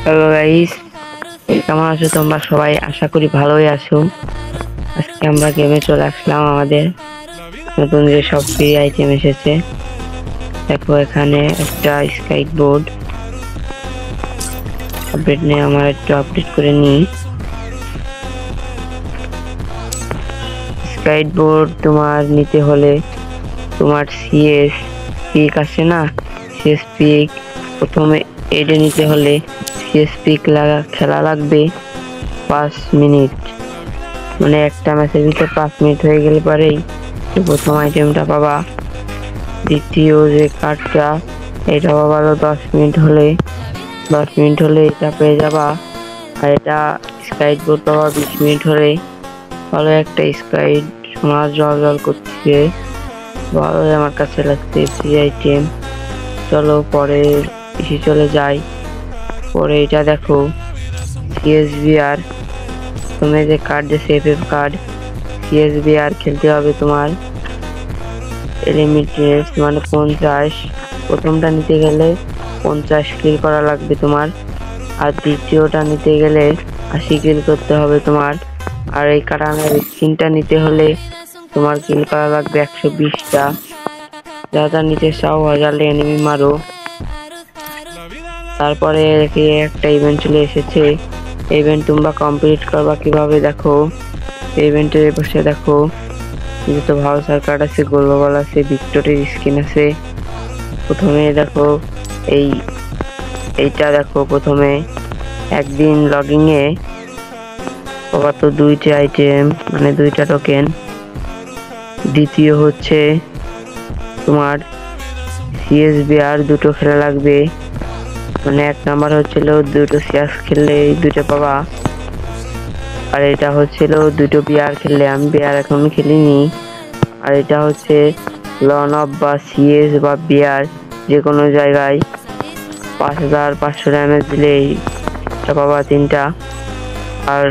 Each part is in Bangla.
হ্যালো গাইস, কেমন আছো তোমরা সবাই? আশা করি ভালোই আছো। আজকে আমরা গেমে চলে আসলাম। আমাদের নতুন যে সব ফ্রি আইটেম এসেছে। দেখো এখানে একটা স্কাইট বোর্ড আপডেট নিয়ে আমার একটু আপডেট করে নিই। স্কাইট বোর্ড তোমার নিতে হলে তোমার সিএস পিক আছে না, সিএস পিক প্রথমে এডে নিতে হলে সিএস পিক খেলা লাগবে 5 মিনিট। মানে একটা ম্যাচের ভিতরে 5 মিনিট হয়ে গেলে পরেই প্রথম আইটেমটা পাবা। দ্বিতীয় যে কার্ডটা এটা পাবা 10 মিনিট হলে এটা পেয়ে যাবা। আর এটা স্কাইট বোর্ড পাবা 20 মিনিট হলে। ভালো একটা স্কাইট সোনার জল জল করছে, ভালোই আমার কাছে লাগছে ফ্রি আইটেম। চলো পরে এসে চলে যাই। পরে এটা দেখো সিএসবিআর, তুমি যে কার্ড যে সেফ কার্ড সিএসবিআর খেলতে হবে তোমার লিমিটেড, মানে 50। প্রথমটা নিতে গেলে 50 কিল করা লাগবে তোমার, আর দ্বিতীয়টা নিতে গেলে 80 কিল করতে হবে তোমার। আর এই কারণের স্কিনটা নিতে হলে তোমার কিল করা লাগবে 120টা। যারা নিতে চাও 1000 এনিমি মারো। তারপরে একটা ইভেন্ট চলে এসেছে। ইভেন্ট তোমরা কমপ্লিট করবা কিভাবে দেখো, ইভেন্টে বসে দেখো যত ভাউচার কার্ড আছে, গোলবাল আছে, ভিক্টোরির স্কিন আছে। প্রথমে দেখো এইটা দেখো, প্রথমে একদিন লগিং এ কত 2টা আইটেম, মানে 2টা টোকেন। দ্বিতীয় হচ্ছে তোমার সিএসবিআর 2টো খেলা লাগবে, মানে 1 নাম্বার হচ্ছিল 2টো সিএস খেললে এই 2টা পাবা। আর এটা হচ্ছিল 2টো বিআর খেললে, আমি বিআর এখন খেলিনি। আর এটা হচ্ছে লন অফ বা সিএস বা বিআর যে কোনো জায়গায় 5500 ড্যামেজ দিলেই এটা পাবা 3টা। আর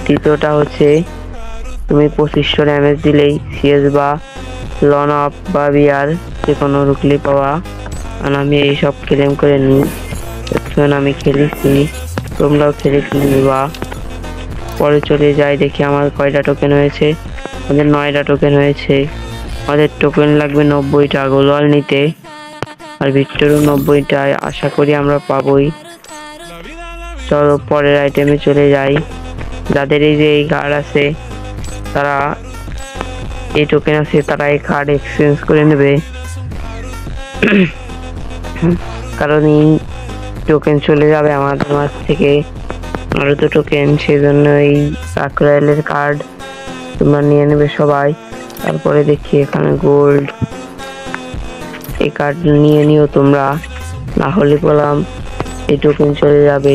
দ্বিতীয়টা হচ্ছে তুমি 2500 ড্যামেজ দিলেই সিএস বা লন অফ বা বিআর যে কোনো রুকলি পাওয়া। আর আমি এইসব ক্লেম করে নিই, এখন আমি খেলেছি, তোমরাও খেলে নিবা। পরে চলে যাই, দেখি আমার কয়টা টোকেন হয়েছে। আমাদের 9টা টোকেন হয়েছে। আমাদের টোকেন লাগবে 90টা গোলওয়াল নিতে, আর ভিক্টরও 90টা। আশা করি আমরা পাবোই। চলো পরের আইটেমে চলে যাই। যাদের এই যে এই কার্ড আছে, তারা এই টোকেন আছে, তারা এই কার্ড এক্সচেঞ্জ করে নেবে। কারণ এই টোকেন চলে যাবে আমাদের মাছ থেকে, আরো তো টোকেন, সেই জন্য এই সাকরাইলের কার্ড তোমরা নিয়ে নেবে সবাই। তারপরে দেখি এখানে গোল্ড, এই কার্ড নিয়ে নিও তোমরা, না হলে বললাম এই টোকেন চলে যাবে।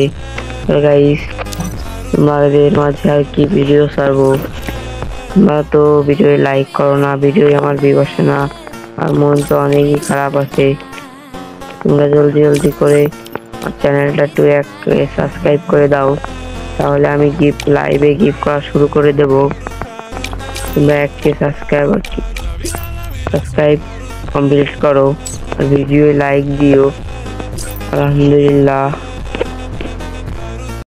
গাইস তোমাদের মাঝে আর কি ভিডিও ছাড়বো, তোমরা তো ভিডিও লাইক করো না, ভিডিও আমার ভিউ আসে না, আর মন তো অনেকই খারাপ আছে। তোমরা জলদি জলদি করে চ্যানেলটা একটু সাবস্ক্রাইব করে দাও, তাহলে আমি লাইভে গিফট করা শুরু করে দেব। তোমরা 1K সাবস্ক্রাইব কমপ্লিট করো, আর ভিডিও লাইক দিও। আলহামদুলিল্লাহ।